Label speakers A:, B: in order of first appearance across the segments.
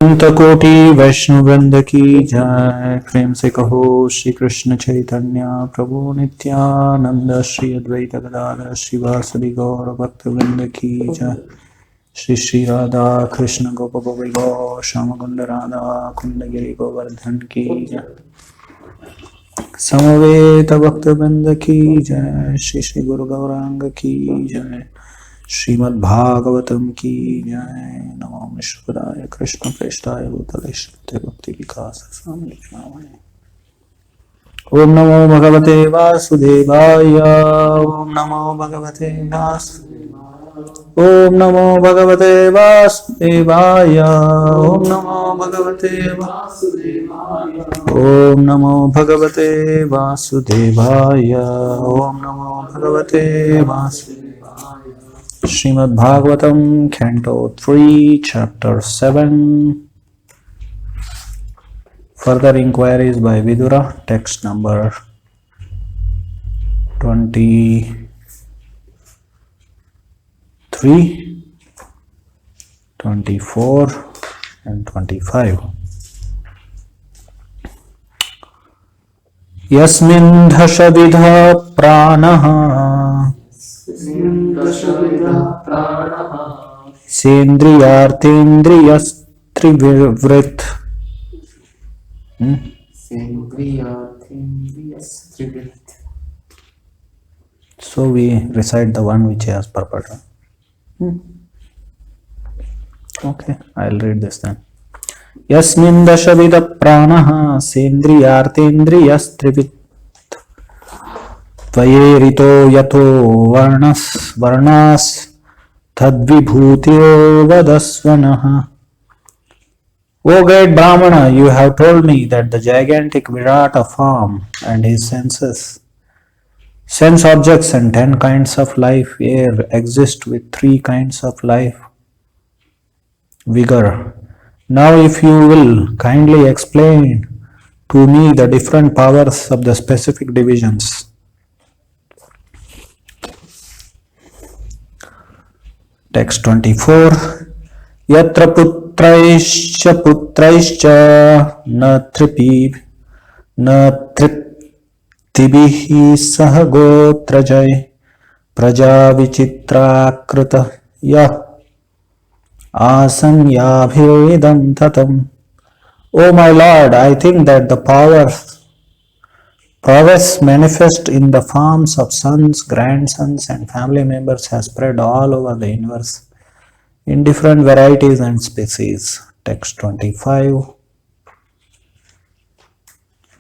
A: अनंत कोटि वैष्णव वृंद की जय। प्रेम से कहो श्री कृष्ण चैतन्य प्रभु नित्यानंद, श्री अद्वैत गदाधर श्रीवासदि गौर भक्त वृंद की जय। श्री श्री राधा कृष्ण गोप गो श्याम कुंड राधा कुंड गिरि गोवर्धन की जय। समवेत भक्त वृंद की जय। श्री श्री गुरु गौरांग की जय। श्रीमद् भागवतम की जय। नमो विष्णुपदाय कृष्ण प्रेष्ठाय भूतले श्रीमते भक्ति विकास स्वामी नामाय। ओम नमो भगवते वासुदेवाय। ओम नमो भगवते वासुदेवाय। ओम नमो भगवते वासुदेवाय। ओम नमो भगवते वासुदेवाय। ओम नमो भगवते वासुदेवाय। ओम नमो भगवते वासुदेवाय। Srimad Bhagavatam, Canto 3, Chapter 7. Further inquiries by Vidura, text number 23, 24 and 25. Yasmin dhashavidha pranaha सेन्द्रियार्थेन्द्रियस्त्रिवृत्। So we recite the one which has purport. Okay, I'll read this then. Yasmin dashavida pranaha सेन्द्रियार्थेन्द्रियस्त्रिवृत् त्वयेरितो यतो वर्णास् तद्विभूत्यो वदस्वनः. O great Brahmana, you have told me that the gigantic Virata form and his sense objects and 10 kinds of life here exist with 3 kinds of life vigor. Now if you will kindly explain to me the different powers of the specific divisions. Text 24. Yatra putraischa na triptibihi sahagotrajay praja vichitrakrita yah asanyabhedam tatam. O my Lord, I think that the prowess manifest in the forms of sons, grandsons and family members has spread all over the universe in different varieties and species. Text 25.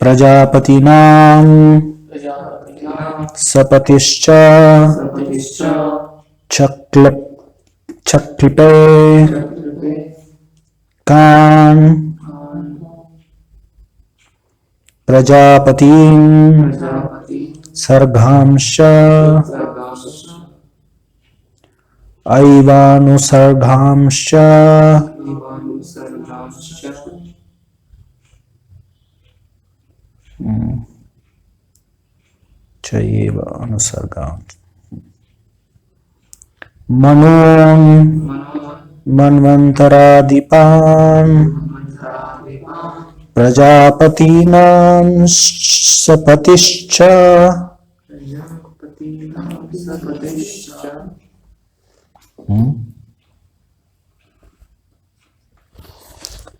A: Prajapatinam sapatischa chaklipe kan Prajapatim sargamsha aivanusargamsha chayeva anusargam manon manvantaradipan Prajapatinam sapatischa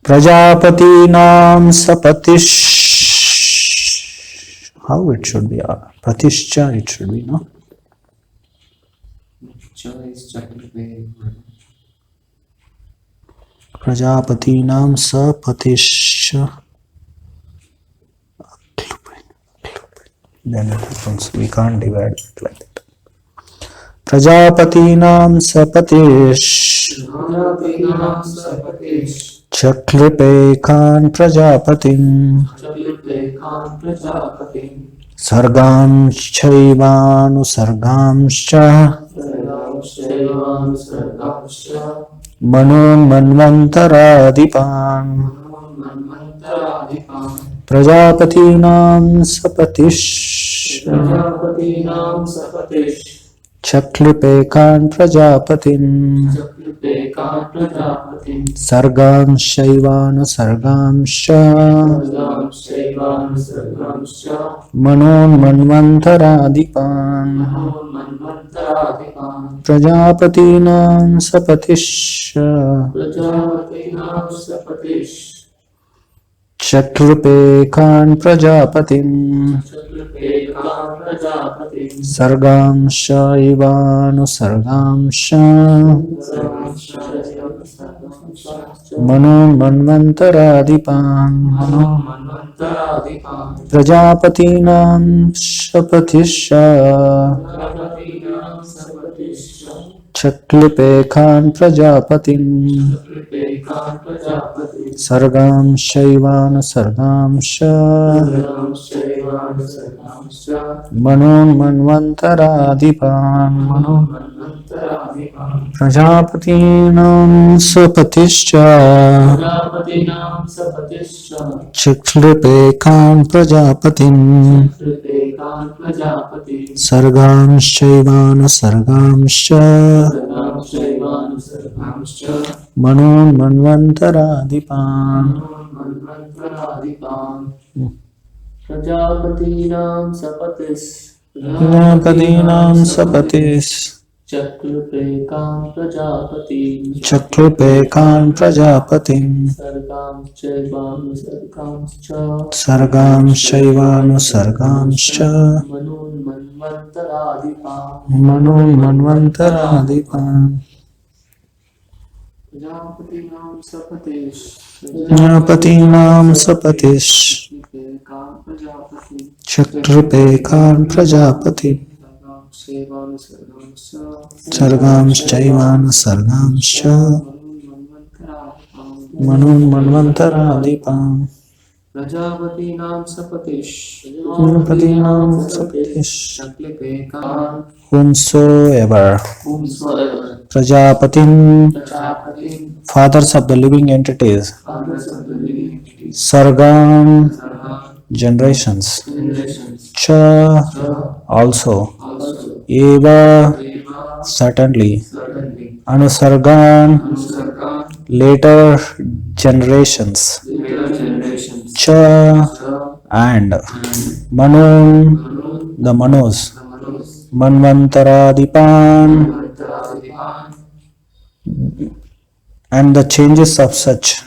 A: Prajapatinam sapatish. How it should be? Patischa it should be, no? Prajapatinam sapatischa. Then it becomes, we can't divide it like that. Prajapatinam sapatish Chaklipekan Prajapatim Sargam Chaivanu Sargamscha Manon Manvantaradipan Prajapatinam sapatish चक्लुपेकान् प्रजापतिम् सर्गांश्चैवानुसर्गांश्च मनोन्मन्वन्तरादिपान् प्रजापतीनां सपतिश्च चक्लुपेकान् प्रजापतिम् सर्गांश्चैवानुसर्गांश्च मनोन्मन्वन्तरादिपान् प्रजापतीनां सपतिश्च चक्लुपेकान् प्रजापतिम् सर्गांश्चैवानुसर्गांश्च मनोन्मन्वन्तरादिपान् प्रजापतीनां सपतिश्च चक्लुपेकान् प्रजापतिम् सर्गांश्चैवानुसर्गांश्च मनोन्मन्वन्तरादिपान्
B: प्रजापतीनां
A: सपतिस्
B: चक्लुपेकान्
A: प्रजापतिम् सर्गांश्चैवानुसर्गांश्च मनोन्मन्वन्तरादिपान् प्रजापतीनां सपतिश्च चक्लुपेकान् प्रजापतिम् सर्गांश्चैवानुसर्गांश्च मनोन्मन्वन्तरादिपान्
B: प्रजापतीनां सपतिश्च
A: whomsoever Prajapatim, fathers of the living entities, Sargam, generations, Cha, also, Eva, certainly, Anusargan, later generations, Cha, and Manun, the Manus, Manvantaradipan, and the changes of such.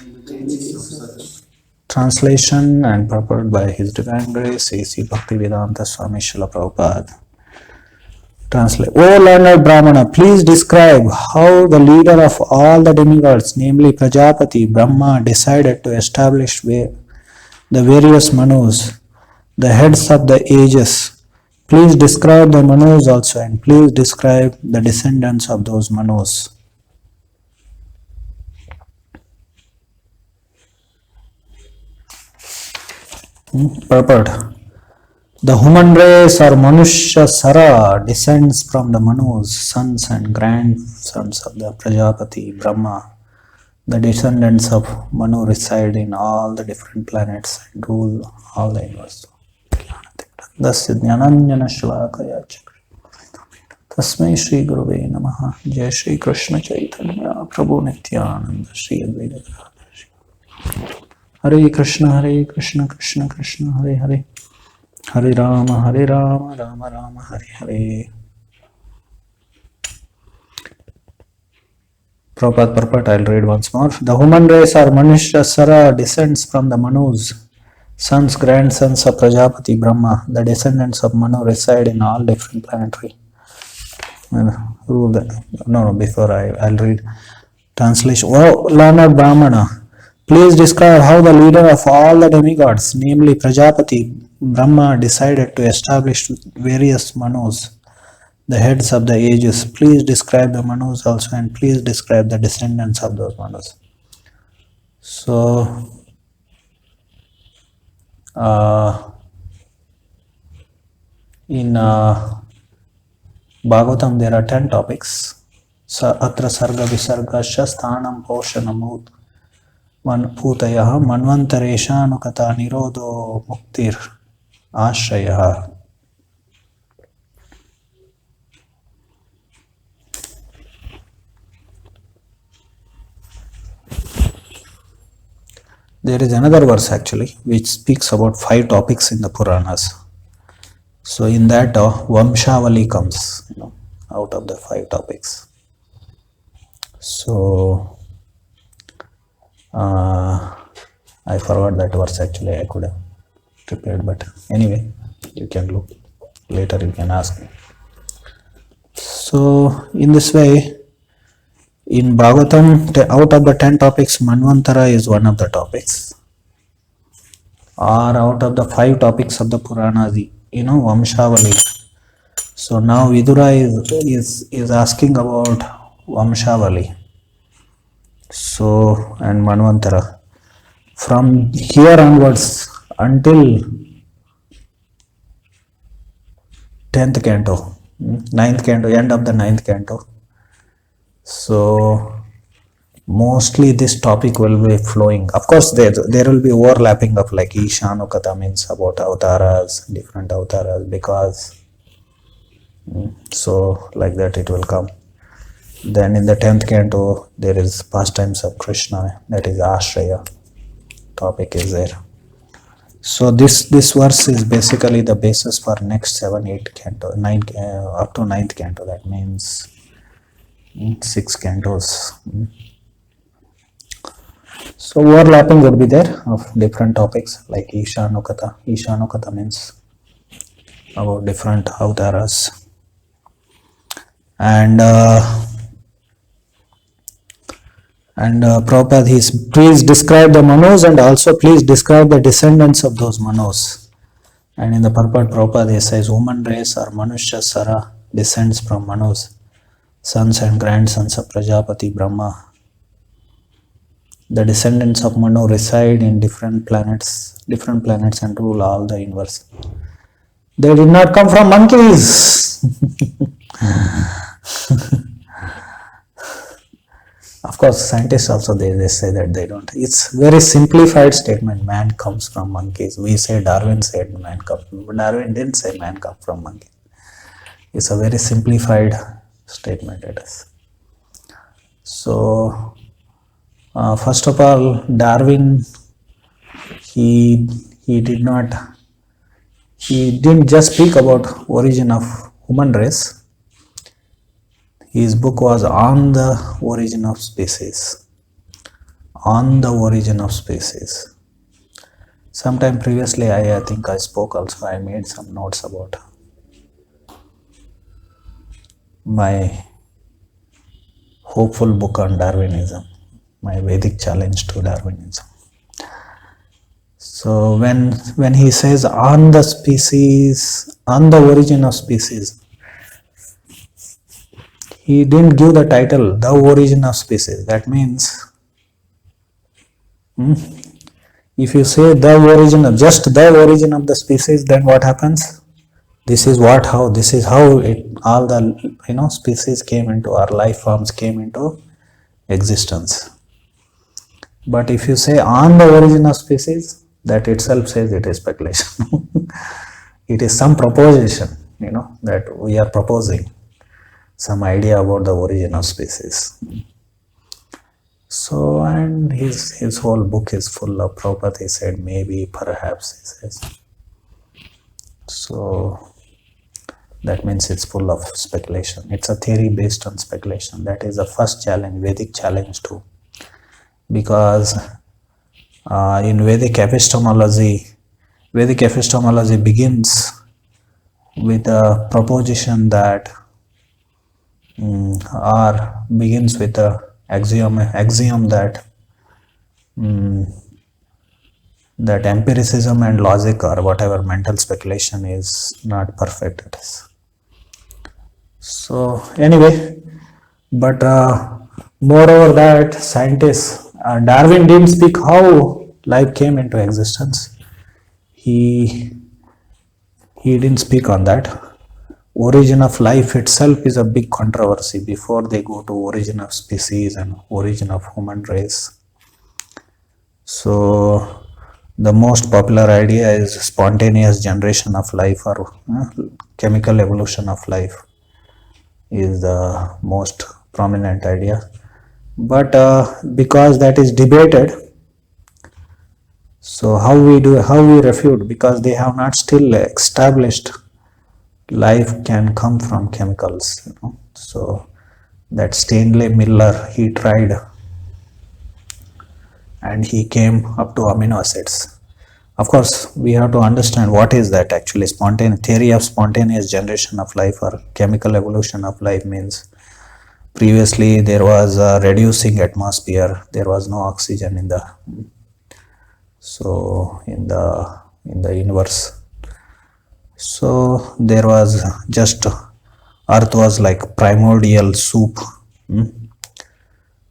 A: Translation and purport by His Divine Grace A.C. Bhaktivedanta Swami Srila Prabhupada. Translate. O learned Brahmana, please describe how the leader of all the demigods, namely Prajapati, Brahma, decided to establish the various Manus, the heads of the ages. Please describe the Manus also, and please describe the descendants of those Manus. Purport. The human race or Manushya Sara descends from the Manus, sons and grandsons of the Prajapati, Brahma. The descendants of Manu reside in all the different planets and rule all the universe. Dasya Jnananjana Shalakaya Chakra Tasmai Shri Gurave Namaha Jai Shri Krishna Chaitanya Prabhu Nityananda Shri Advaita Hare Krishna Krishna Krishna Hare Hare Hare Rama Rama Rama Hare Hare. Prabhupada purport, I'll read once more. The human race or Manushya Sara descends from the Manus, sons, grandsons of Prajapati, Brahma. The descendants of Manu reside in all different planetary. Before I'll read. Translation. Oh, learned Brahmana, please describe how the leader of all the demigods, namely Prajapati, Brahma, decided to establish various Manus, the heads of the ages. Please describe the Manus also, and please describe the descendants of those Manus. So, in Bhagavatam there are 10 topics. Atra sarga visargasya sthanam poshanam putayah manvantaresha anukata nirodho muktir ashrayah. there is another verse actually which speaks about 5 topics in the Puranas. So in that Vamshavali comes, out of the 5 topics. So I forgot that verse actually. I could have prepared, but anyway, you can look later. You can ask me. So in this way, in Bhagavatam, out of the 10 topics, Manvantara is one of the topics. Or out of the 5 topics of the Puranas, Vamshavali. So now Vidura is asking about Vamshavali. So, and Manvantara. From here onwards until 10th canto, 9th canto, end of the 9th canto. So mostly this topic will be flowing. Of course, there will be overlapping of like Ishanukata means about avatars, different avatars, because so like that it will come. Then in the 10th canto, there is pastimes of Krishna, that is Ashraya. Topic is there. So this verse is basically the basis for next 7, 8 canto, 9 up to 9th canto. That means 6 cantos. So overlapping would be there of different topics like Ishanukata. Ishanukata means about different avatars. And Prabhupada, please describe the Manos and also please describe the descendants of those Manos. And in the purport, Prabhupada he says, human race or Manushya Sara descends from Manos, sons and grandsons of Prajapati Brahma. The descendants of Manu reside in different planets and rule all the universe. They did not come from monkeys. Of course, scientists also they say that they don't. It's very simplified statement. Man comes from monkeys. We say Darwin said man comes. Darwin didn't say man comes from monkeys. It's a very simplified statement. It is. So, first of all, Darwin he didn't just speak about origin of human race. His book was on the origin of species. On the origin of species. Sometime previously, I think I spoke also. I made some notes about my hopeful book on Darwinism, my Vedic challenge to Darwinism. So when he says on the species, on the origin of species, he didn't give the title, the origin of species. That means, if you say just the origin of the species, then what happens? This is how all the species came into, our life forms came into existence. But if you say on the origin of species, that itself says it is speculation. It is some proposition, that we are proposing. Some idea about the origin of species. So, and his whole book is full of Prabhupada. He said maybe, perhaps, he says. So, that means it's full of speculation. It's a theory based on speculation. That is the first challenge, Vedic challenge too. Because in Vedic epistemology begins with a proposition that begins with a axiom that that empiricism and logic or whatever mental speculation is not perfect. It is. So anyway, but moreover that scientists, Darwin didn't speak how life came into existence. He didn't speak on that. Origin of life itself is a big controversy before they go to origin of species and origin of human race. So the most popular idea is spontaneous generation of life or chemical evolution of life is the most prominent idea. But because that is debated, So how we refute? Because they have not still established life can come from chemicals, So that Stanley Miller, he tried and he came up to amino acids. Of course, we have to understand what is that actually. Spontaneous theory of spontaneous generation of life or chemical evolution of life means previously there was a reducing atmosphere, there was no oxygen in the universe. So there was just earth was like primordial soup.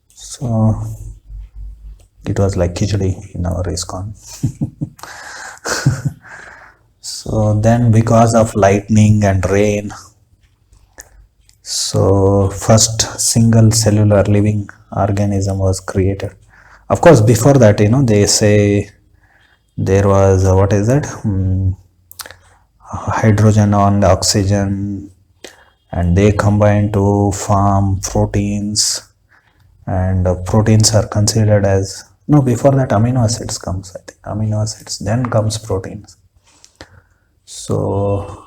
A: So it was like khichdi in our ISKCON. So then because of lightning and rain, so first single cellular living organism was created. Of course, before that, they say there was what is that? Hydrogen and oxygen, and they combine to form proteins, and proteins are considered as before that amino acids comes. I think amino acids, then comes proteins. So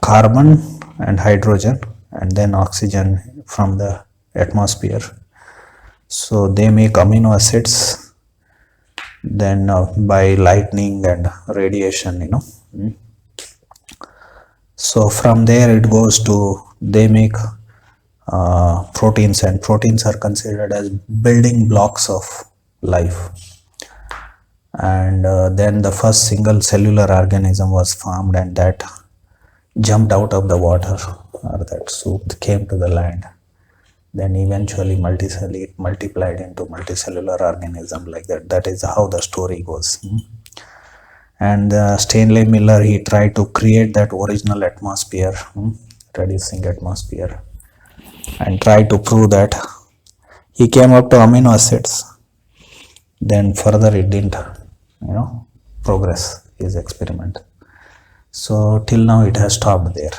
A: carbon and hydrogen and then oxygen from the atmosphere, so they make amino acids. Then by lightning and radiation, so from there it goes to they make proteins, and proteins are considered as building blocks of life. And then the first single cellular organism was formed, and that jumped out of the water, or that soup came to the land. Then eventually it multiplied into multicellular organism like that. That is how the story goes. And Stanley Miller, he tried to create that original atmosphere, reducing atmosphere, and tried to prove that. He came up to amino acids. Then further it didn't, progress his experiment. So till now it has stopped there.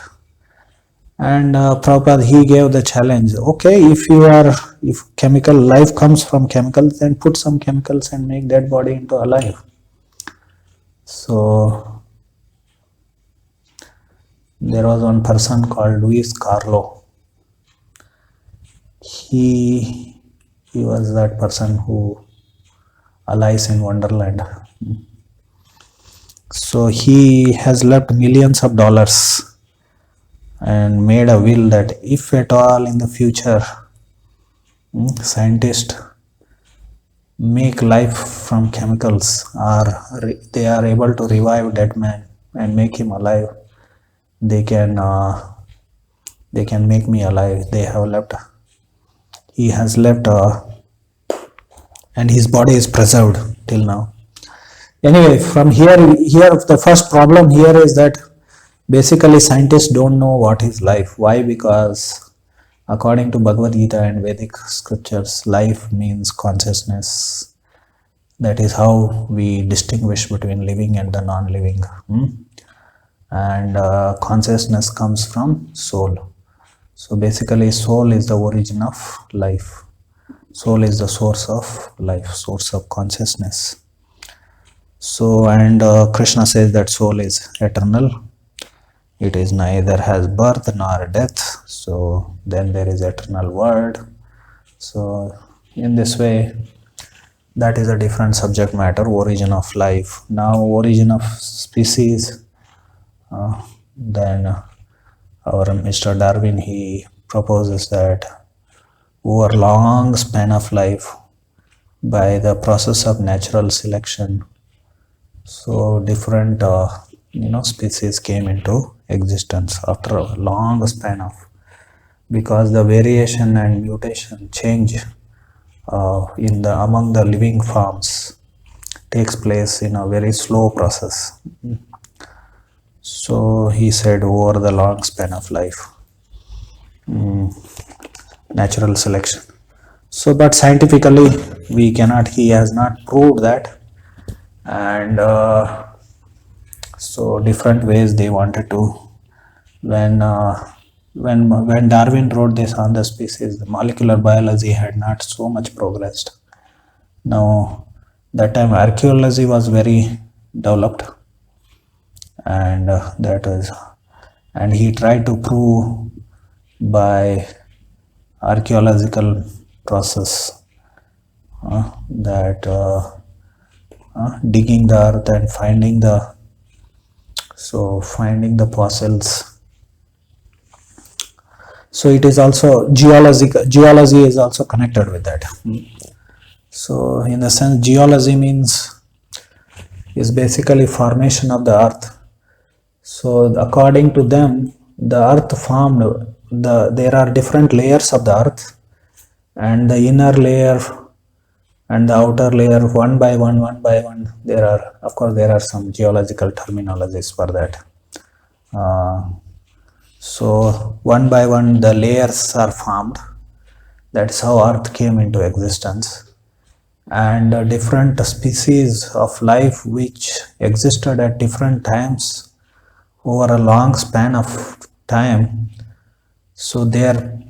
A: And Prabhupada, he gave the challenge. Okay, if chemical life comes from chemicals, then put some chemicals and make that body into alive. So there was one person called Luis Carlo. He was that person who Alice in Wonderland. So he has left millions of dollars and made a will that if at all in the future scientists make life from chemicals, or they are able to revive dead man and make him alive, they can make me alive. He has left and his body is preserved till now. Anyway, from here the first problem here is that basically scientists don't know what is life. Why? Because according to Bhagavad Gita and Vedic scriptures, life means consciousness. That is how we distinguish between living and the non-living. And consciousness comes from soul. So basically soul is the origin of life. Soul is the source of life, source of consciousness. So, and Krishna says that soul is eternal. It is neither has birth nor death. So then there is eternal word. So in this way, that is a different subject matter, origin of life. Now origin of species, then our Mr. Darwin, he proposes that over long span of life, by the process of natural selection, so different species came into existence after a long span of, because the variation and mutation change among the living forms takes place in a very slow process. So he said over the long span of life, natural selection. So but scientifically he has not proved that, and so different ways they wanted to. When Darwin wrote this on the species, the molecular biology had not so much progressed. Now, that time archaeology was very developed, and and he tried to prove by archaeological process that digging the earth and finding the fossils. So it is also geology is also connected with that. So in the sense, geology is basically formation of the earth. So according to them, the earth formed, there are different layers of the earth, and the inner layer and the outer layer, one by one. There are some geological terminologies for that. So one by one the layers are formed. That's how earth came into existence. And different species of life which existed at different times over a long span of time, so their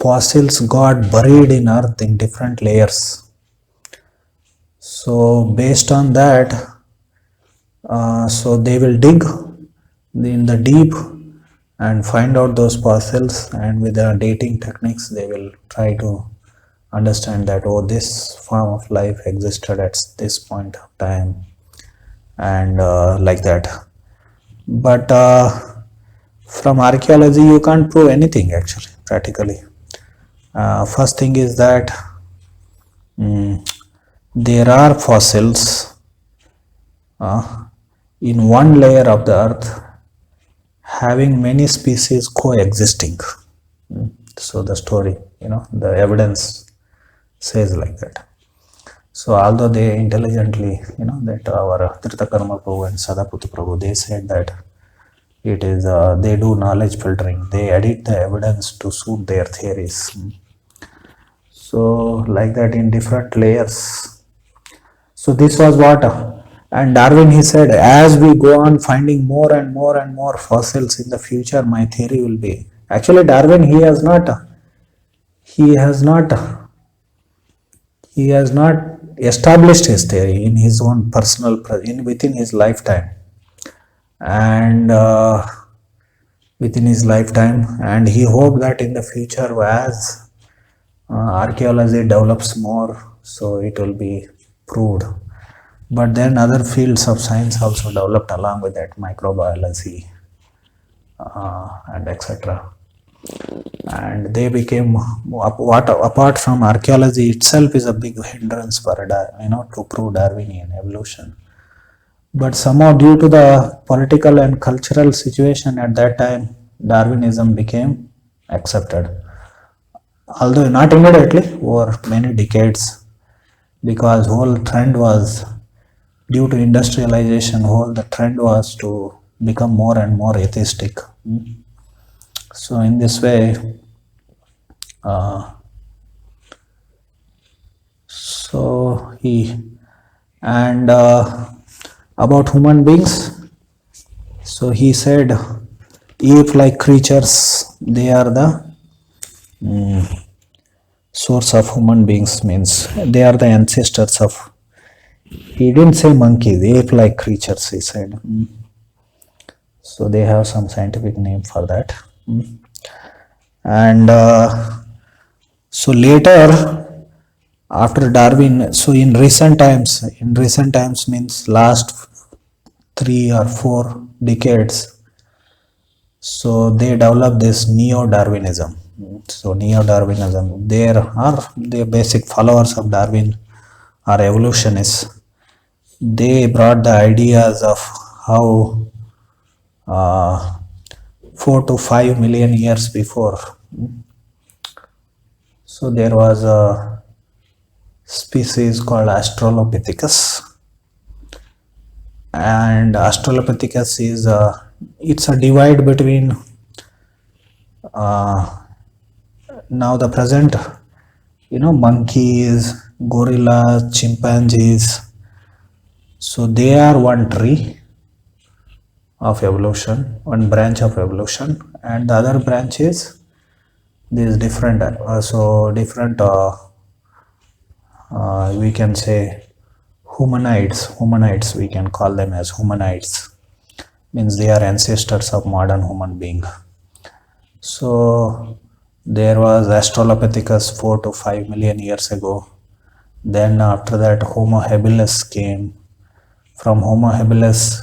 A: fossils got buried in earth in different layers. So based on that, so they will dig in the deep and find out those fossils, and with the dating techniques they will try to understand that, oh, this form of life existed at this point of time, and like that. But from archaeology you can't prove anything actually, practically. First thing is that there are fossils in one layer of the earth having many species coexisting. So the story, the evidence says like that. So although they intelligently, that our Tirthakarma Prabhu and Sadaputi Prabhu, they said that it is, they do knowledge filtering, they edit the evidence to suit their theories. So like that in different layers. So this was what, and Darwin, he said, as we go on finding more and more fossils in the future, my theory will be, actually Darwin, he has not established his theory in his own personal, within his lifetime, and and he hoped that in the future, as archaeology develops more, so it will be proved. But then other fields of science also developed along with that, microbiology and etc. And they became, apart from archaeology itself is a big hindrance for to prove Darwinian evolution. But somehow, due to the political and cultural situation at that time, Darwinism became accepted, although not immediately, over many decades, because whole trend was, due to industrialization, the trend was to become more and more atheistic. So in this way, so he, and about human beings, so he said, ape-like creatures, they are the source of human beings, means they are the ancestors of, he didn't say monkeys, ape-like creatures, he said. So they have some scientific name for that. And so later, after Darwin, so in recent times means last 3 or 4 decades, so they developed this neo-Darwinism. So neo-Darwinism, the basic followers of Darwin are evolutionists. They brought the ideas of how 4 to 5 million years before, so there was a species called Australopithecus, and Australopithecus is it's a divide between now the present, monkeys, gorillas, chimpanzees. So they are one tree of evolution, one branch of evolution, and the other branch is these different we can say humanites, we can call them as humanites, means they are ancestors of modern human being. So there was Australopithecus 4 to 5 million years ago. Then after that Homo habilis came. From Homo habilis,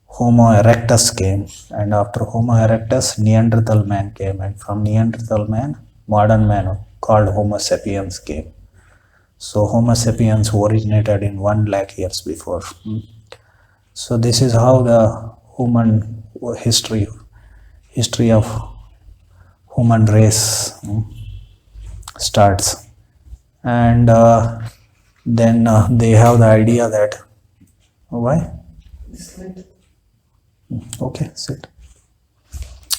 A: Homo erectus came, and after Homo erectus, Neanderthal man came, and from Neanderthal man, modern man called Homo sapiens came. So Homo sapiens originated in 1 lakh years before. So this is how the human history of human race starts. And then they have the idea that why? Okay, sit.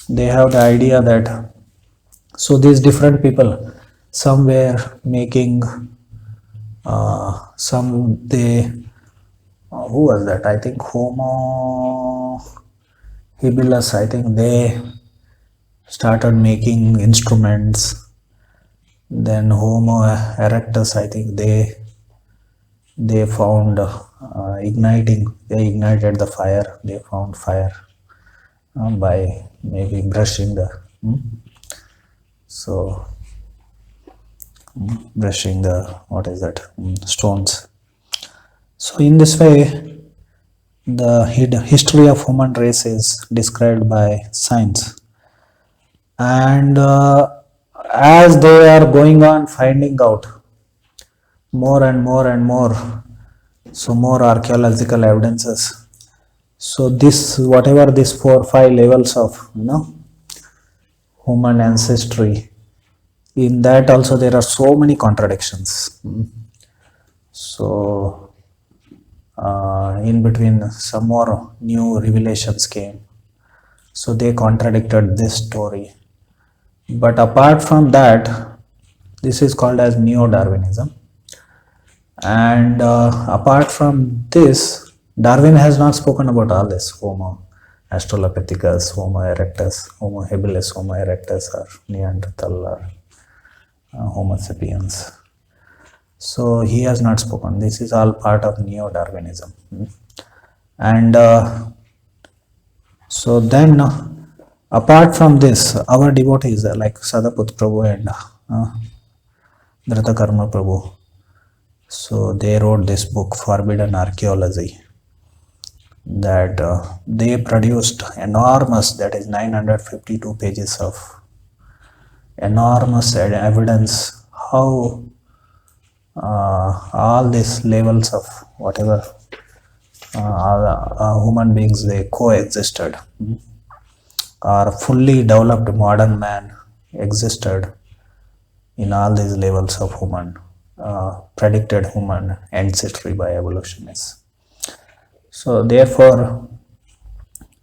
A: They have the idea that so these different people, some were making who was that? I think Homo habilis. I think they started making instruments. Then Homo erectus, I think they found they ignited the fire. They found fire by maybe brushing the brushing the stones. So in this way, the history of human race is described by science, and as they are going on finding out more and more, so more archaeological evidences. So this, whatever this 4-5 levels of human ancestry, in that also there are so many contradictions. So in between some more new revelations came, so they contradicted this story. But apart from that, this is called as neo-Darwinism. And apart from this, Darwin has not spoken about all this: Homo australopithecus, Homo erectus, Homo habilis, Homo erectus, or Neanderthal, or Homo sapiens. So he has not spoken. This is all part of neo-Darwinism. And so then, apart from this, our devotees like Sadaput Prabhu and Dhritakarma Prabhu, so they wrote this book, Forbidden Archaeology, that they produced enormous, that is 952 pages of enormous evidence how all these levels of whatever human beings, they coexisted, or fully developed modern man existed in all these levels of human predicted human ancestry by evolutionists. So therefore,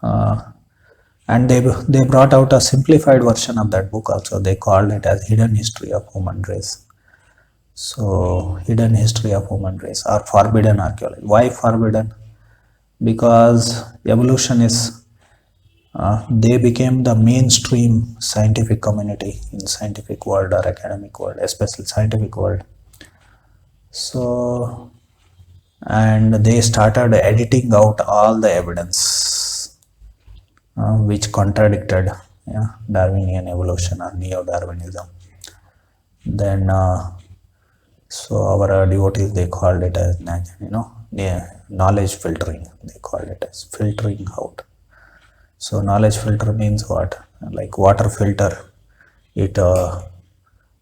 A: and they brought out a simplified version of that book also. They called it as Hidden History of Human Race. So Hidden History of Human Race, or Forbidden Archaeology. Why forbidden? Because evolutionists, they became the mainstream scientific community in scientific world or academic world, especially scientific world. So, and they started editing out all the evidence which contradicted Darwinian evolution or neo-Darwinism. Then so our devotees, they called it as knowledge filtering. They called it as filtering out. So knowledge filter means what? Like water filter, it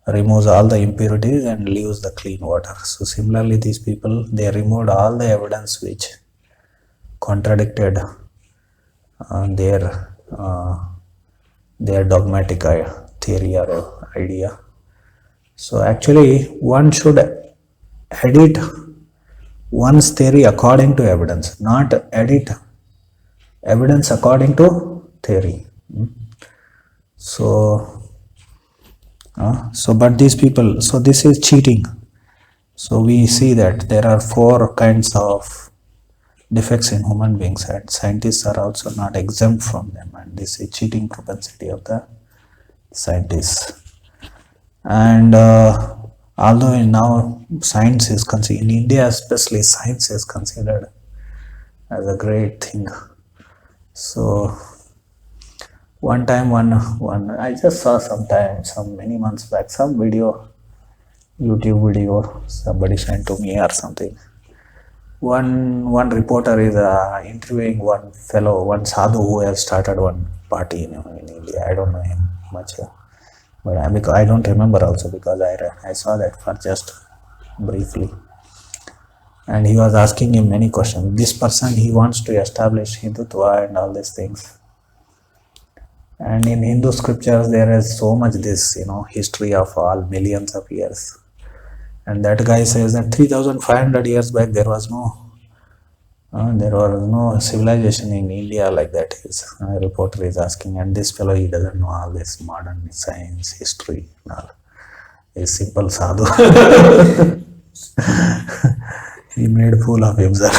A: removes all the impurities and leaves the clean water. So similarly, these people, they removed all the evidence which contradicted their dogmatic theory or idea. So actually, one should edit one's theory according to evidence, not edit evidence according to theory. But these people, so this is cheating. So we see that there are 4 kinds of defects in human beings, and scientists are also not exempt from them, and this is cheating propensity of the scientists. And Although now science is considered, in India especially, science is considered as a great thing. So one time, one I just saw some many months back, some video, YouTube video, somebody sent to me or something. One reporter is interviewing one sadhu who has started one party in India. I don't know him much, but because I don't remember also, because I saw that for just briefly, and he was asking him many questions. This person, he wants to establish Hindutva and all these things. And in Hindu scriptures, there is so much this, history of all millions of years. And that guy says that 3,500 years back, there was no civilization in India like that. His reporter is asking, and this fellow, he doesn't know all this modern science, history, and all. He's simple sadhu. He made fool of himself.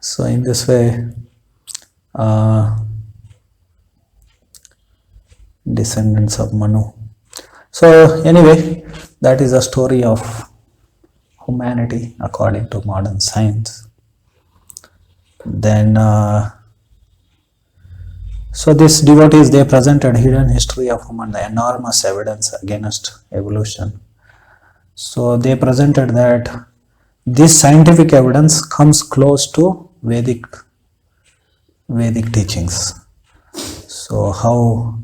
A: So in this way, descendants of Manu. So anyway, that is a story of humanity according to modern science. Then, so these devotees, they presented hidden history of human, the enormous evidence against evolution. So they presented that this scientific evidence comes close to Vedic teachings. So how?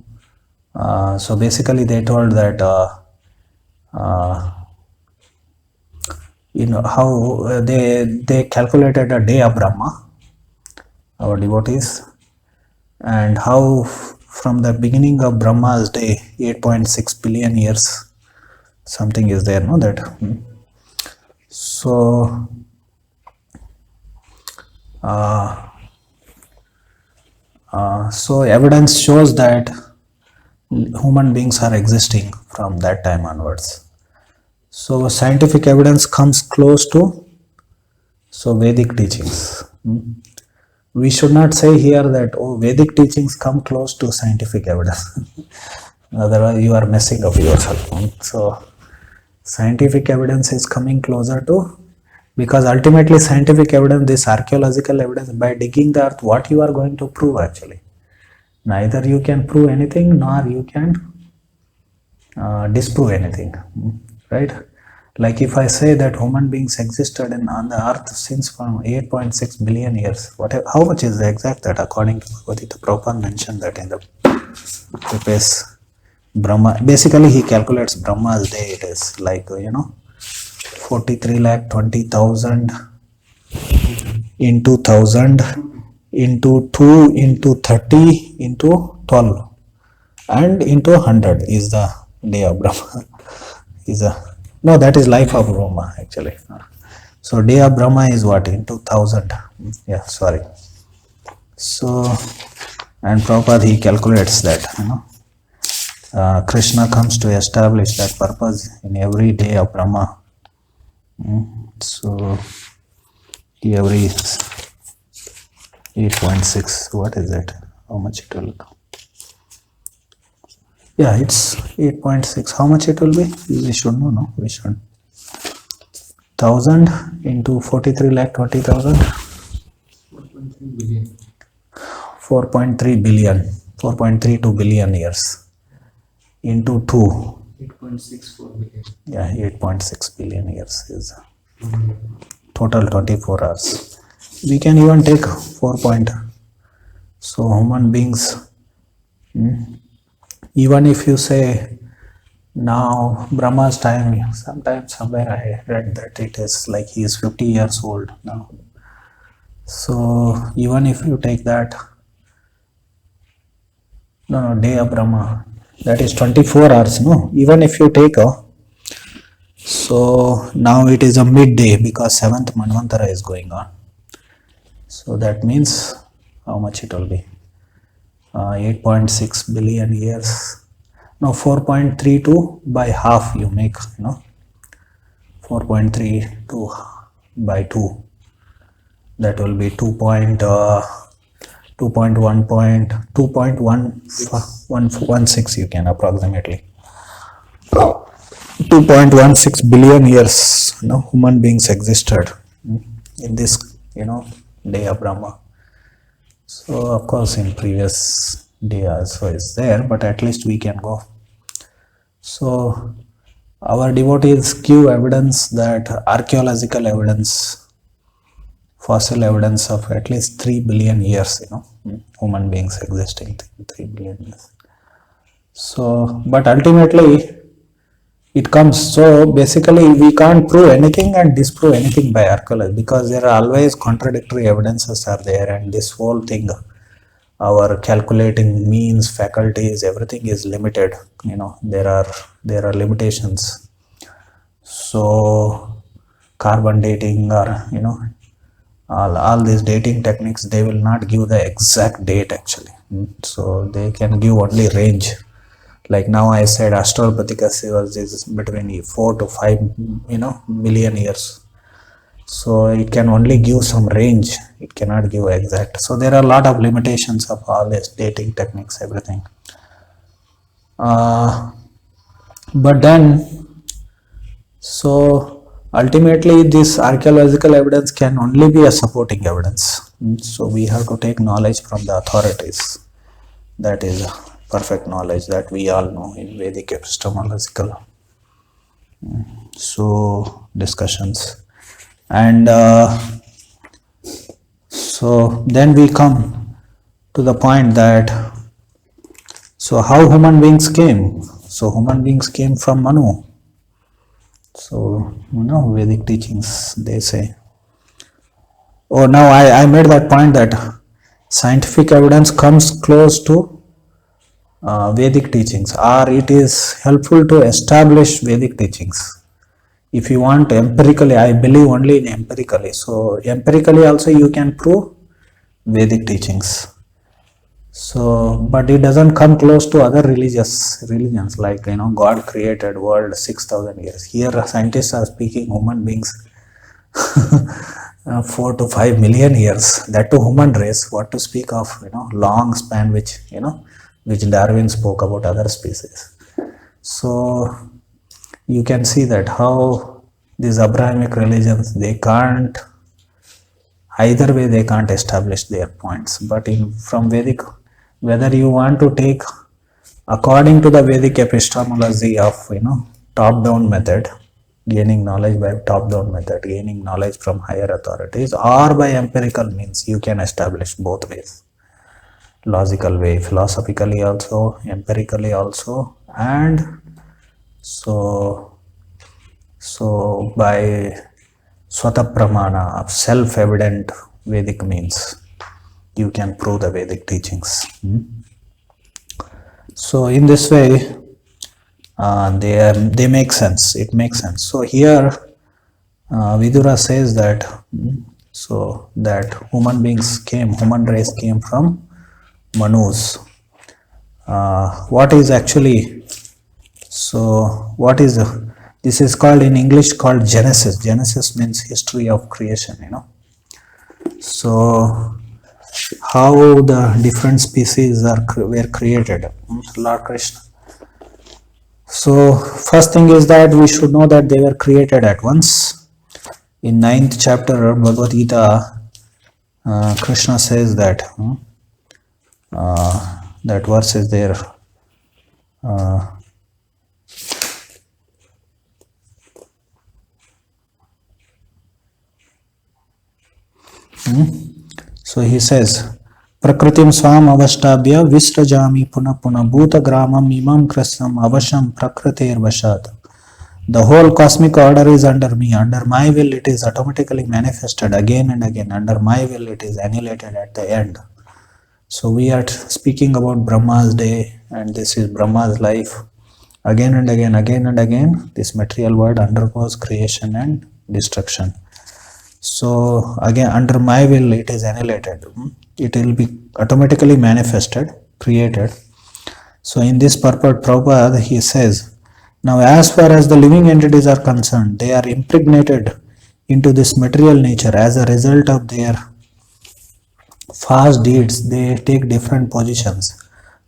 A: So basically, they told that how they calculated a day of Brahma, our devotees, and how from the beginning of Brahma's day, 8.6 billion years, something is there, no, that. So so evidence shows that human beings are existing from that time onwards. So scientific evidence comes close to Vedic teachings. We should not say here that Vedic teachings come close to scientific evidence. Otherwise you are messing up yourself. So scientific evidence is coming closer to, because ultimately scientific evidence, this archaeological evidence, by digging the earth, what you are going to prove actually? Neither you can prove anything, nor you can disprove anything, right? Like if I say that human beings existed on the earth since from 8.6 billion years, how much is the exact that according to Bhagavad Gita? Prabhupada mentioned that in the preface. Brahma, basically he calculates Brahma's day, it is like 43,20,000 into 1,000 into 2 into 30 into 12 and into 100 is the day of Brahma. No, that is life of Brahma actually. So day of Brahma is what? Into 1,000. Yeah, sorry. So, and Prabhupada, he calculates that, Krishna comes to establish that purpose in every day of Brahma. So every 8.6, what is it? How much it will come? Yeah, it's 8.6. How much it will be? We should know, no? We should. 1,000 into 43,20,000.
B: 4.3 billion.
A: 4.3 billion. 4.32 billion years. Into 2.
B: 8.64 billion.
A: Yeah, 8.6 billion years is total 24 hours. We can even take 4 point. So human beings, even if you say now Brahma's time, somewhere I read that it is like he is 50 years old now. So even if you take that, day of Brahma, that is 24 hours, no? Even if you take so now it is a midday because 7th Manvantara is going on. So that means how much it will be? 8.6 billion years. No, 4.32 by half you make, 4.32 by 2. That will be 2.2 2.116 you can approximately 2.16 billion years, human beings existed in this, day of Brahma. So of course in previous day also is there, but at least we can go. So our devotees give evidence that archaeological evidence, fossil evidence of at least 3 billion years, human beings existing 3 billion years. So, but ultimately it comes, so basically we can't prove anything and disprove anything by archaeology, because there are always contradictory evidences are there, and this whole thing, our calculating means, faculties, everything is limited. There are limitations. So carbon dating, or all these dating techniques, they will not give the exact date actually. So they can give only range. Like now I said Australopithecus is between 4 to 5 million years. So it can only give some range, it cannot give exact. So there are a lot of limitations of all these dating techniques, everything. But then, so ultimately this archaeological evidence can only be a supporting evidence. So we have to take knowledge from the authorities. That is perfect knowledge that we all know in Vedic epistemological discussions. And so then we come to the point that, so how human beings came? So human beings came from Manu. So Vedic teachings, they say. Oh, now I made that point that scientific evidence comes close to Vedic teachings, or it is helpful to establish Vedic teachings. If you want empirically, I believe only in empirically. So empirically also you can prove Vedic teachings. So, but it doesn't come close to other religions like, God created world 6,000 years. Here scientists are speaking human beings 4 to 5 million years, that to human race, what to speak of, long span which Darwin spoke about other species. So you can see that how these Abrahamic religions, they can't, either way they can't establish their points. But from Vedic, whether you want to take according to the Vedic epistemology of top-down method, gaining knowledge by top-down method, gaining knowledge from higher authorities, or by empirical means, you can establish both ways. Logical way, philosophically also, empirically also, and so by Swata Pramana of self-evident Vedic means, you can prove the Vedic teachings. So in this way, they make sense. It makes sense. So here, Vidura says that that human race came from Manus. What is actually? So what is this is called in English called Genesis. Genesis means history of creation. So how the different species were created. Lord Krishna. So first thing is that we should know that they were created at once. In 9th chapter of Bhagavad Gita, Krishna says that that verse is there. So he says, Prakritim swam avashtabhya visrajami puna puna bhuta gramam imam krasam avasham prakriter vashat. The whole cosmic order is under me. Under my will it is automatically manifested again and again. Under my will it is annihilated at the end. So we are speaking about Brahma's day, and this is Brahma's life. Again and again, this material world undergoes creation and destruction. So again, under my will it is annihilated. It will be automatically manifested, created. So in this purport, Prabhupada, he says, now as far as the living entities are concerned, they are impregnated into this material nature as a result of their fast deeds, they take different positions.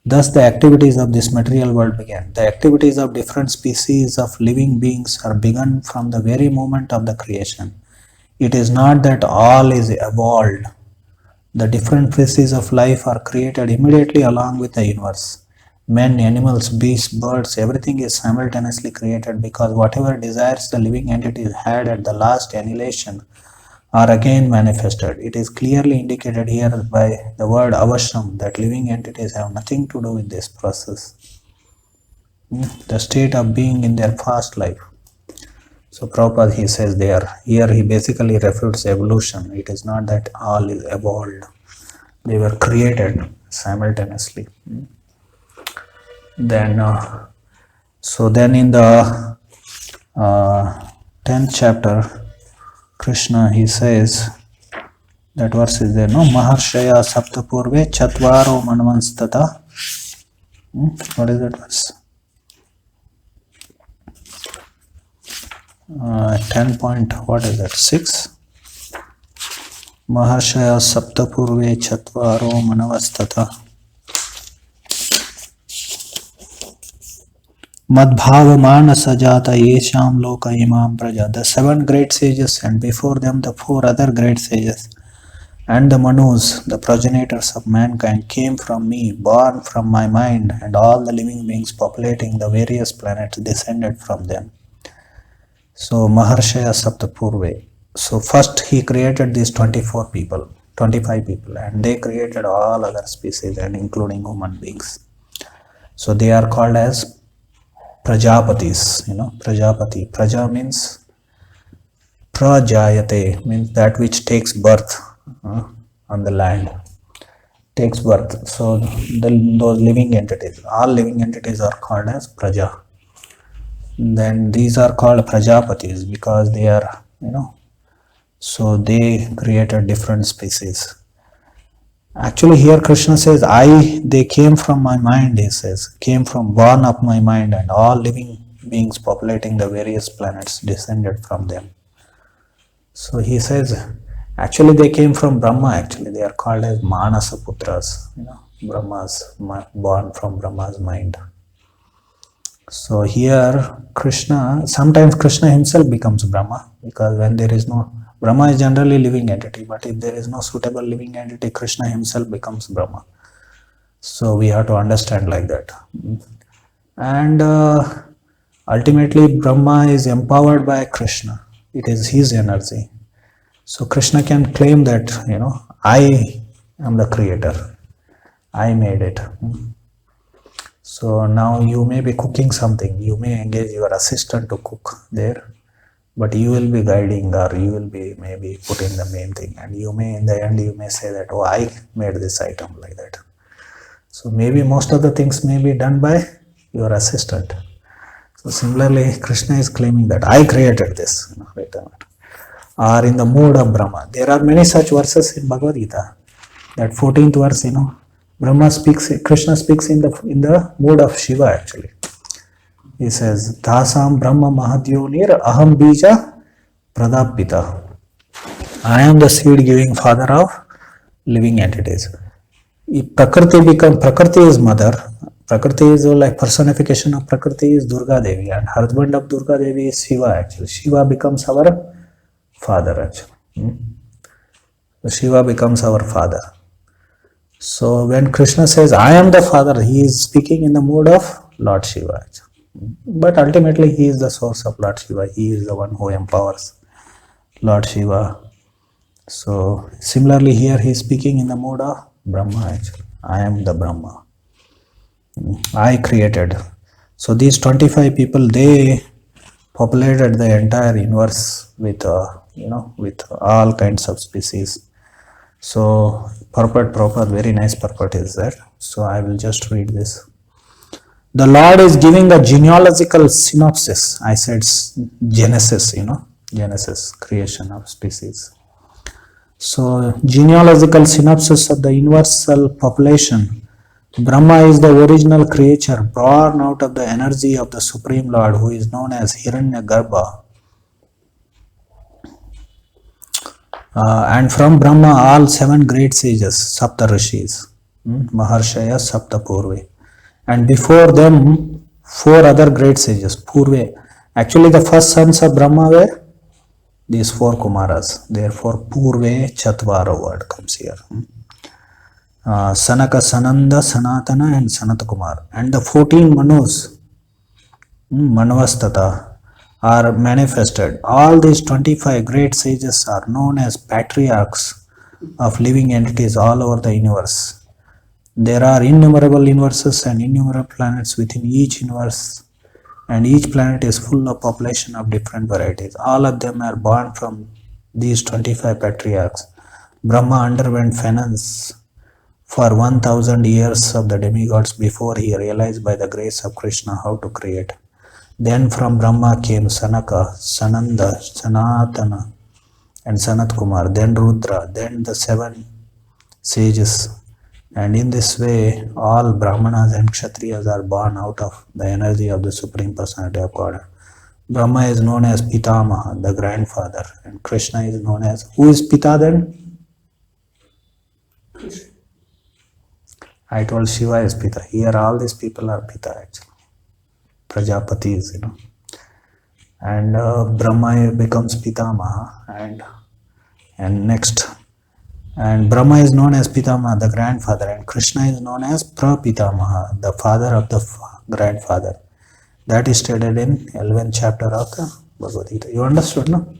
A: Thus, the activities of this material world began. The activities of different species of living beings are begun from the very moment of the creation. It is not that all is evolved. The different phases of life are created immediately along with the universe. Men, animals, beasts, birds, everything is simultaneously created because whatever desires the living entities had at the last annihilation are again manifested. It is clearly indicated here by the word avasham that living entities have nothing to do with this process. The state of being in their past life. So Prabhupada, he says there, here he basically refutes evolution. It is not that all is evolved. They were created simultaneously. Then, then in the 10th chapter, Krishna, he says, that verse is there, no? Maharshaya saptapurve chatvaro manvanstata. What is that verse? 10 point, what is that? 6. Maharshaya saptapurve chatvaro manavastata. Madbhavamana sajata yesham loka imam praja. The 7 great sages and before them the 4 other great sages and the Manus, the progenitors of mankind, came from me, born from my mind, and all the living beings populating the various planets descended from them. So Maharshaya Saptapurve. So first he created these 24 people, 25 people, and they created all other species and including human beings. So they are called as Prajapatis, Prajapati. Praja means Prajayate, means that which takes birth on the land, takes birth. So those living entities, all living entities are called as Praja. Then these are called Prajapatis because they are, so they created different species. Actually here Krishna says, they came from my mind, he says, came from born of my mind, and all living beings populating the various planets descended from them. So he says, actually they came from Brahma, actually they are called as Manasa Putras, Brahmas, born from Brahma's mind. So here sometimes Krishna himself becomes Brahma, because when there is no, Brahma is generally living entity, but if there is no suitable living entity, Krishna himself becomes Brahma. So we have to understand like that. And ultimately Brahma is empowered by Krishna. It is his energy. So Krishna can claim that, I am the creator. I made it. So now you may be cooking something. You may engage your assistant to cook there, but you will be guiding, or you will be maybe putting the main thing. And you may, in the end, you may say that, I made this item like that. So maybe most of the things may be done by your assistant. So similarly, Krishna is claiming that I created this. Or in the mood of Brahma. There are many such verses in Bhagavad Gita. That 14th verse, Krishna speaks in the mood of Shiva actually. He says, Dasam Brahma Mahadyonir Aham Bija Pradapita. I am the seed giving father of living entities. Prakriti is mother. Prakriti is like personification of Prakriti is Durga Devi, and husband of Durga Devi is Shiva actually. Shiva becomes our father actually. So Shiva becomes our father. So when Krishna says, I am the father, he is speaking in the mood of Lord Shiva actually. But ultimately he is the source of Lord Shiva. He is the one who empowers Lord Shiva. So similarly here he is speaking in the mood of Brahma actually. I am the Brahma. I created. So these 25 people, they populated the entire universe with all kinds of species. So purport, very nice purport is there. So I will just read this. The Lord is giving a genealogical synopsis. I said Genesis, Genesis, creation of species. So genealogical synopsis of the universal population. Brahma is the original creature born out of the energy of the Supreme Lord, who is known as Hiranyagarbha. And from Brahma, all 7 great sages, Sapta Rishis, Maharshaya Sapta Purve. And before them, 4 other great sages, Purve. Actually, the first sons of Brahma were these 4 Kumaras. Therefore, Purve Chatvara word comes here. Sanaka, Sananda, Sanatana, and Sanat Kumar. And the 14 Manus, Manvastata, are manifested. All these 25 great sages are known as patriarchs of living entities all over the universe. There are innumerable universes and innumerable planets within each universe, and each planet is full of population of different varieties. All of them are born from these 25 patriarchs. Brahma underwent penance for 1000 years of the demigods before he realized by the grace of Krishna how to create. Then from Brahma came Sanaka, Sananda, Sanatana, and Sanat Kumar, then Rudra, then the 7 sages. And in this way, all Brahmanas and Kshatriyas are born out of the energy of the Supreme Personality of God. Brahma is known as Pitamaha, the grandfather, and Krishna is known as, who is Pita then? I told Shiva is Pita. Here all these people are Pita actually. Prajapatis, and Brahma becomes Pitamaha, and next, and Brahma is known as Pitamaha, the grandfather, and Krishna is known as Prapitamaha, the father of the grandfather. That is stated in 11th chapter of the Bhagavad Gita. You understood, no?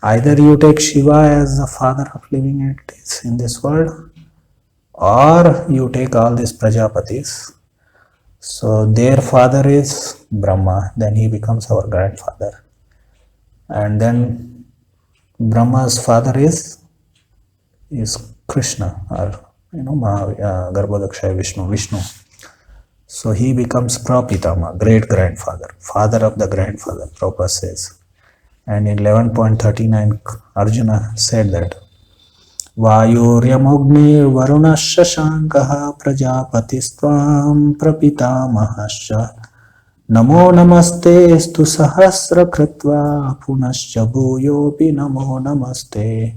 A: Either you take Shiva as the father of living entities in this world, or you take all these Prajapatis. So their father is Brahma, then he becomes our grandfather. And then Brahma's father is Krishna, or Garbhodakshaya Vishnu. So he becomes Prapitama, great grandfather, father of the grandfather, Prabhupada says. And in 11.39, Arjuna said that Vayuryamogni Varuna Shashankaha Prajapatistvam Prapitamahascha Namo Namaste Stu Sahasra Kritva Punascha Bhuyopi Namo Namaste.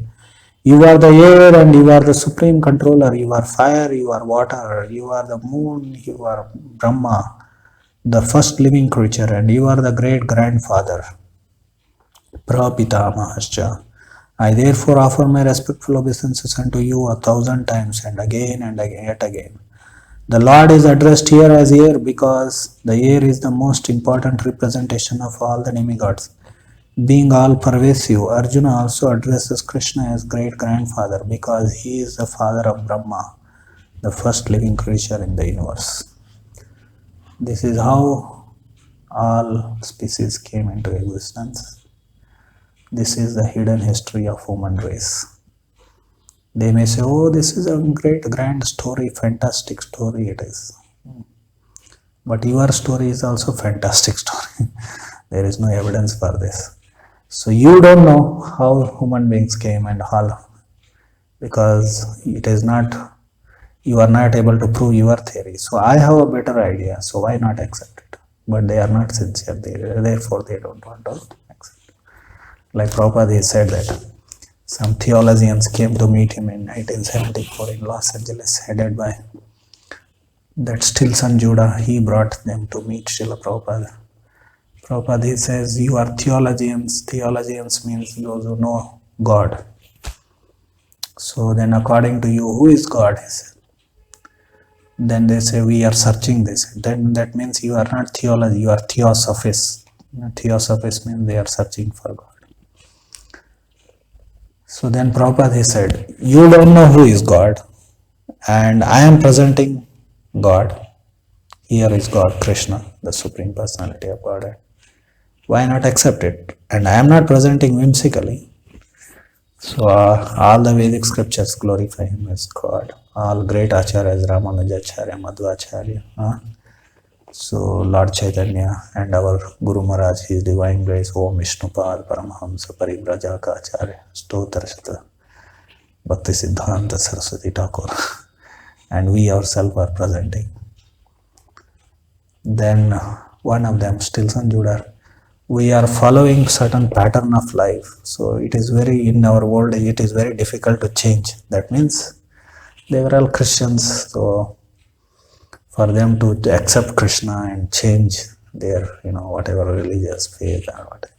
A: You are the air and you are the supreme controller. You are fire, you are water, you are the moon, you are Brahma, the first living creature, and you are the great grandfather. Prapitamahascha. I therefore offer my respectful obeisances unto you 1,000 times and again and yet again. The Lord is addressed here as air because the air is the most important representation of all the demigods. Being all pervasive, Arjuna also addresses Krishna as great grandfather because he is the father of Brahma, the first living creature in the universe. This is how all species came into existence. This is the hidden history of human race. They may say, oh, this is a great grand story, fantastic story it is. But your story is also fantastic story. There is no evidence for this. So you don't know how human beings came and how, because it is not, you are not able to prove your theory. So I have a better idea, so why not accept it? But they are not sincere, therefore they don't want to accept it. Like Prabhupada, he said that some theologians came to meet him in 1974 in Los Angeles, headed by that Stilson Judah. He brought them to meet Srila Prabhupada. Prabhupada, he says, you are theologians. Theologians means those who know God. So then according to you, who is God? He said. Then they say, we are searching this. Then that means you are not theology, you are theosophists. Theosophists means they are searching for God. So then Prabhupada, he said, you don't know who is God, and I am presenting God. Here is God, Krishna, the Supreme Personality of God. Why not accept it? And I am not presenting whimsically. So all the Vedic scriptures glorify him as God. All great acharyas, Ramanujacharya, Madhvacharya. So Lord Chaitanya and our Guru Maharaj, His Divine Grace, Om Vishnupad Paramahamsa Parivrajaka Acharya, Stotarshata, Bhakti Siddhanta Saraswati Thakur, and we ourselves are presenting. Then one of them, Stilson Judah, we are following certain pattern of life. So it is very, in our world, it is very difficult to change. That means they were all Christians, so for them to accept Krishna and change their, whatever religious faith or whatever,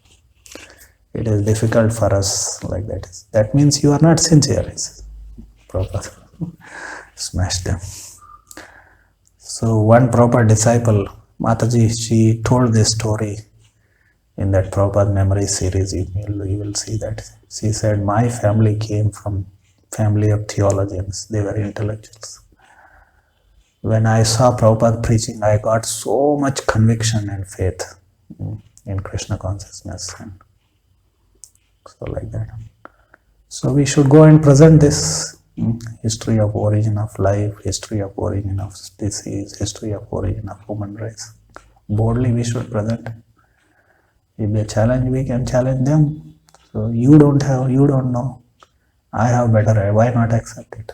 A: it is difficult for us like that. That means you are not sincere. Prabhupada smash them. So one proper disciple, Mataji, she told this story in that Prabhupada memory series. You will see that. She said, my family came from family of theologians. They were intellectuals. When I saw Prabhupada preaching, I got so much conviction and faith in Krishna consciousness. And so like that. So we should go and present this history of origin of life, history of origin of disease, history of origin of human race. Boldly we should present. If they challenge, we can challenge them. So you don't know. I have better. Why not accept it?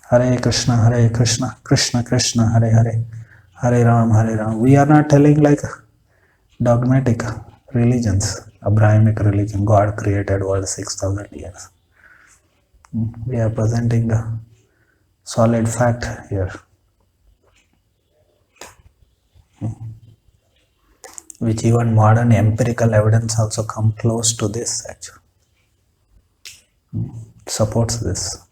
A: Hare Krishna, Krishna Krishna, Hare Hare, Hare Ram. We are not telling like dogmatic religions, Abrahamic religion. God created world 6,000 years. We are presenting a solid fact here, which even modern empirical evidence also come close to this actually. Supports this.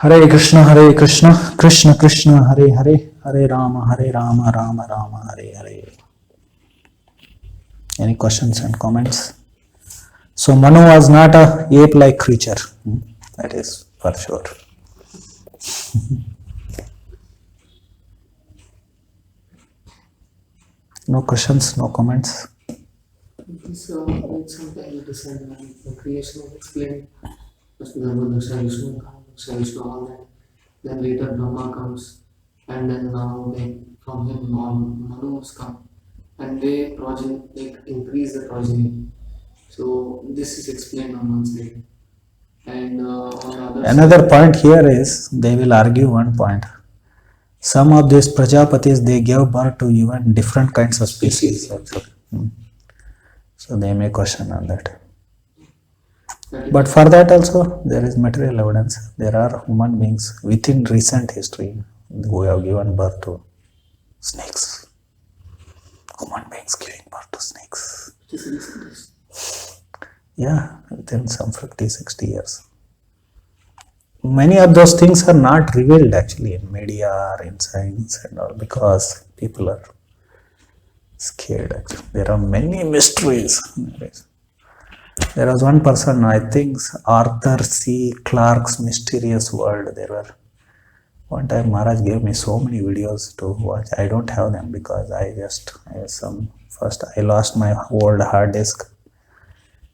A: Hare Krishna, Krishna Krishna, Hare Hare, Hare Rama, Rama Rama, Hare Hare. Any questions and comments? So Manu was not a ape-like creature. That is for sure. No questions, no comments.
B: So, like sometimes it is the creation is explained. First, Vishnu comes, all that. Then later Brahma comes, and then now from him Manus come, and they increase the progeny. So this is explained on one side, and on the other
A: Another
B: side,
A: point here is they will argue one point. Some of these Prajapatis, they gave birth to even different kinds of species actually. So they may question on that. But for that also there is material evidence. There are human beings within recent history who have given birth to snakes. Human beings giving birth to snakes. Yeah, within some 50-60 years. Many of those things are not revealed actually in media or in science and all because people are scared actually. There are many mysteries. There was one person, I think Arthur C. Clarke's Mysterious World. There were one time Maharaj gave me so many videos to watch. I don't have them because I lost my old hard disk,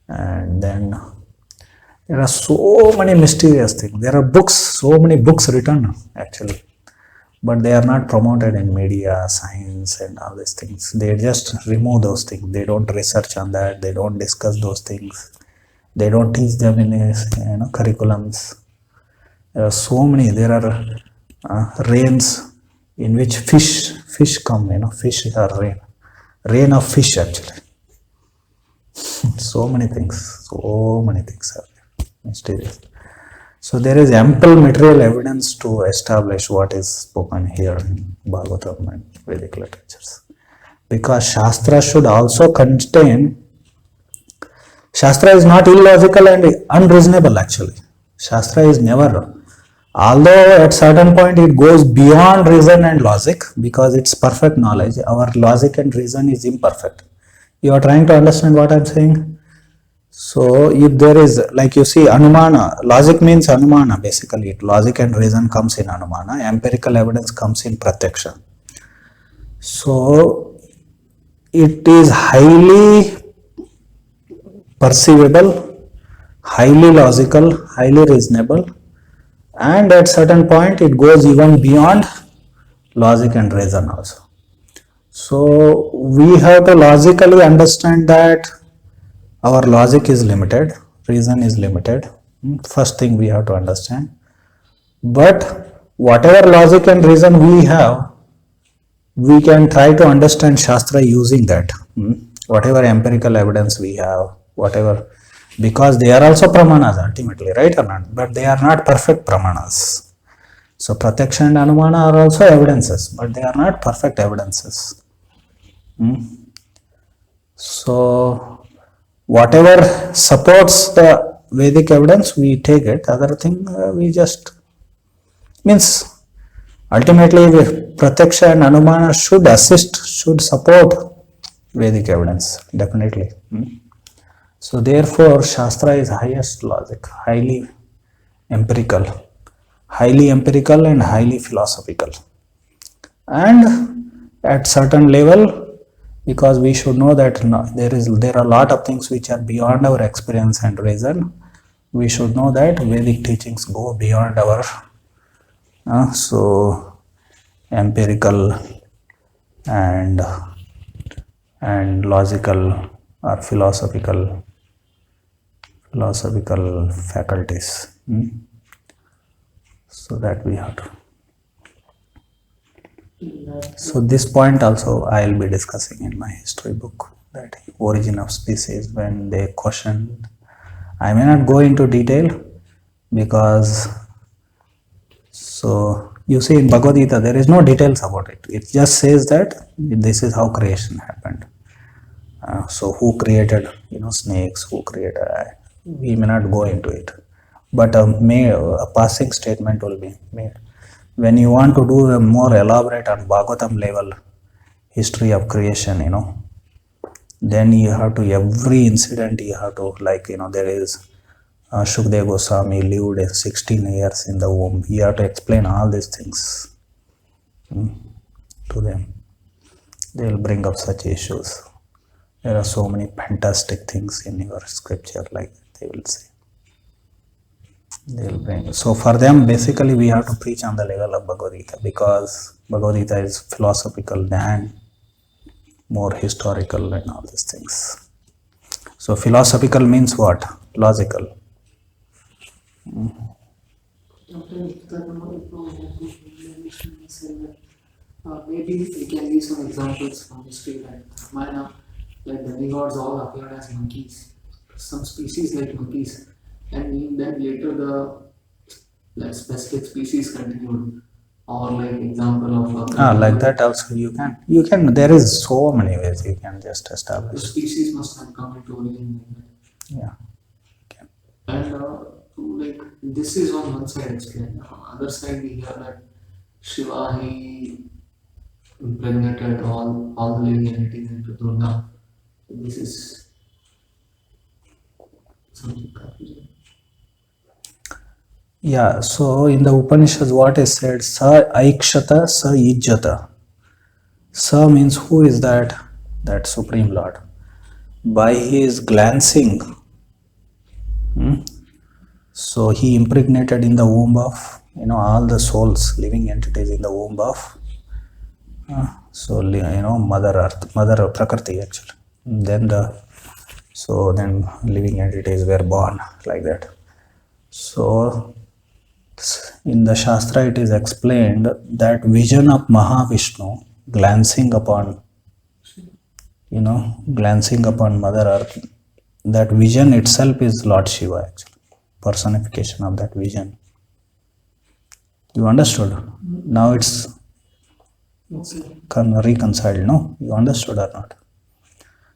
A: and then there are so many mysterious things. There are books, so many books written actually, but they are not promoted in media, science and all these things. They just remove those things. They don't research on that. They don't discuss those things. They don't teach them in curriculums. There are so many. There are rains in which fish come. Fish are rain of fish actually. So many things are there. Mysterious. So there is ample material evidence to establish what is spoken here in Bhagavatam and Vedic literatures. Because Shastra should also contain, Shastra is not illogical and unreasonable actually. Shastra is never, although at certain point it goes beyond reason and logic because it's perfect knowledge. Our logic and reason is imperfect. You are trying to understand what I am saying? So if there is, like you see, Anumana, logic means Anumana basically. Logic and reason comes in Anumana, empirical evidence comes in Pratyaksha. So it is highly perceivable, highly logical, highly reasonable, and at certain point it goes even beyond logic and reason also. So we have to logically understand that our logic is limited, reason is limited. First thing we have to understand. But whatever logic and reason we have, we can try to understand Shastra using that. Whatever empirical evidence we have, whatever, because they are also pramanas ultimately, right or not? But they are not perfect pramanas. So Pratyaksha and Anumana are also evidences, but they are not perfect evidences. So whatever supports the Vedic evidence, we take it. Other thing, we just means ultimately Pratyaksha and Anumana should assist, should support Vedic evidence, definitely. So therefore, Shastra is highest logic, highly empirical and highly philosophical. And at certain level, because we should know that there are a lot of things which are beyond our experience and reason. We should know that Vedic teachings go beyond our so empirical and logical or philosophical faculties. So that we have to. So this point also I will be discussing in my history book, that origin of species, when they question. I may not go into detail because, so you see in Bhagavad Gita there is no details about it. It just says that this is how creation happened. So who created snakes, who created, we may not go into it, but a passing statement will be made. When you want to do a more elaborate on Bhagavatam level history of creation, then you have to, every incident you have to, there is Shukdev Goswami lived 16 years in the womb. You have to explain all these things to them. They will bring up such issues. There are so many fantastic things in your scripture, like they will say. They will bring. So for them, basically, we have to preach on the level of Bhagavad Gita, because Bhagavad Gita is philosophical than more historical and all these things. So philosophical means what? Logical.
B: Maybe we can give some examples from history, like Ramayana, like the demigods all appeared as monkeys, some species like monkeys, and then later the specific species continued, or like example of
A: Like that also you can, there is so many ways you can just
B: the
A: establish.
B: species must have come into origin like that.
A: Yeah.
B: And like this is on one side explained. On other side we hear that Shiva, he impregnated all the living entities into Durga. So this is something confusing.
A: Yeah, so in the Upanishads what is said, Sa Aikshata Sa Ijjata. Sa means who is that? That Supreme Lord. By his glancing, so he impregnated in the womb of all the souls, living entities in the womb of Mother Earth, Mother Prakriti actually. Then then living entities were born like that. So in the Shastra it is explained that vision of Mahavishnu glancing upon Mother Earth, that vision itself is Lord Shiva actually, personification of that vision. You understood? Now it's reconciled, no? You understood or not?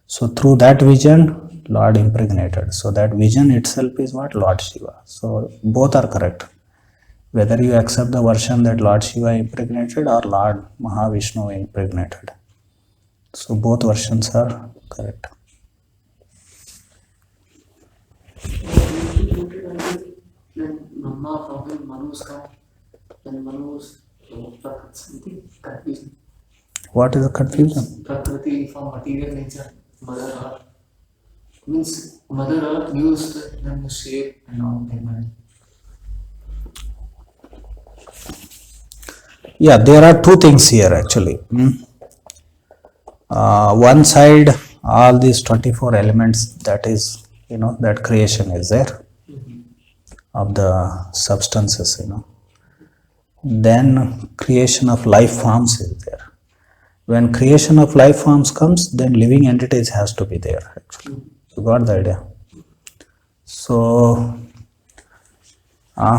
A: So through that vision, Lord impregnated. So that vision itself is what? Lord Shiva. So both are correct. Whether you accept the version that Lord Shiva impregnated or Lord Mahavishnu impregnated. So both versions are correct.
B: Then Brahma from him, Manu's come, then Manu's something confusing.
A: What is the confusion?
B: Prakriti from material nature, Mother Earth. Means Mother Earth used them the shape and all that.
A: Yeah, there are two things here actually. One side, all these 24 elements, that is, that creation is there of the substances, Then creation of life forms is there. When creation of life forms comes, then living entities has to be there. Actually, you got the idea. So,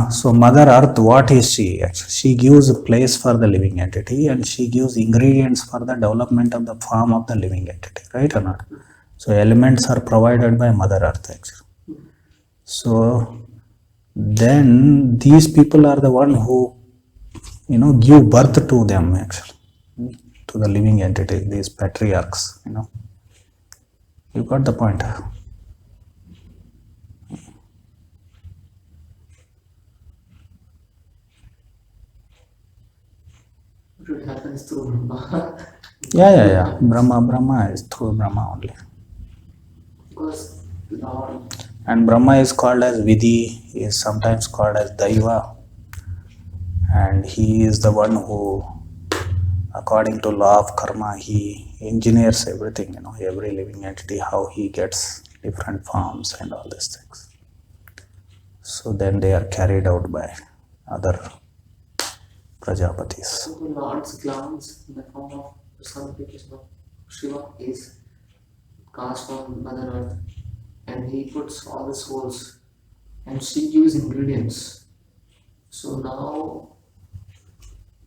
A: so Mother Earth, what is she? Actually, she gives a place for the living entity, and she gives ingredients for the development of the form of the living entity, right or not? So elements are provided by Mother Earth, actually. So then these people are the one who, give birth to them, actually, to the living entities, these patriarchs. You got the point.
B: It happens through Brahma.
A: Yeah. Brahma is through Brahma only.
B: Because Lord.
A: And Brahma is called as Vidhi, he is sometimes called as Daiva, and he is the one who, according to law of karma, he engineers everything, every living entity, how he gets different forms and all these things. So then they are carried out by other Prajapatis.
B: So the Lord's glance in the form of personification of Shiva is cast from Mother Earth, and he puts all the souls, and she gives ingredients. So now,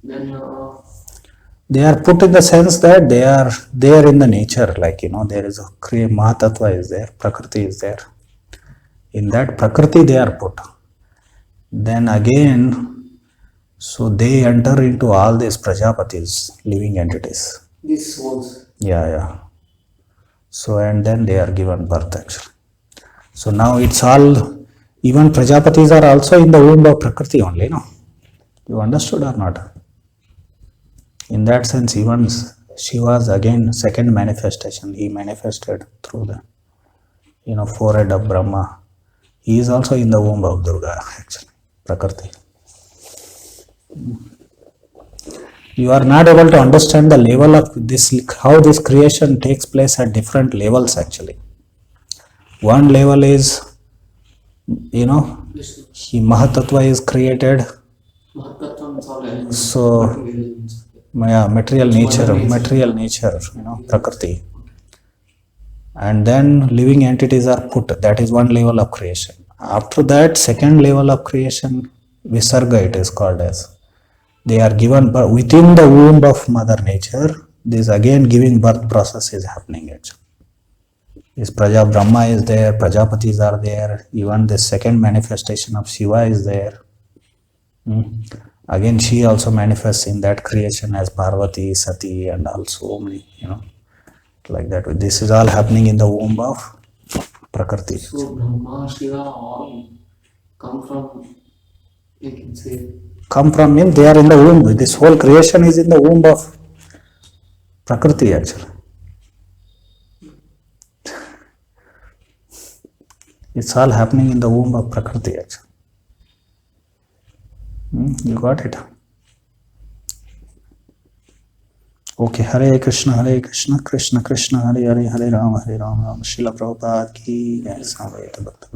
B: then
A: they are put in the sense that they are there in the nature, like there is a Mahatattva is there, Prakriti is there. In that Prakriti they are put. Then again, so they enter into all these Prajapatis, living entities.
B: These souls.
A: Yeah. So and then they are given birth, actually. So now it's all, even Prajapatis are also in the womb of Prakriti only, no? You understood or not? In that sense, even Shiva's again second manifestation, he manifested through the forehead of Brahma. He is also in the womb of Durga, actually, Prakriti. You are not able to understand the level of this, how this creation takes place at different levels, actually. One level is, Mahatattva is created. So, material nature, Prakriti. And then living entities are put. That is one level of creation. After that, second level of creation, Visarga it is called as. They are given birth within the womb of Mother Nature. This again giving birth process is happening, actually. This Brahma is there, Prajapatis are there, even the second manifestation of Shiva is there. Again, she also manifests in that creation as Parvati, Sati, and also many, like that. This is all happening in the womb of Prakriti.
B: So Brahma, Shiva, all come from, you can say.
A: Come from him, they are in the womb. This whole creation is in the womb of Prakriti, actually. It's all happening in the womb of Prakriti, actually. You got it? Okay, Hare Krishna, Krishna Krishna, Hare Hare, Hare Rama, Rama Srila Prabhupada ki, Samveta Bhakta.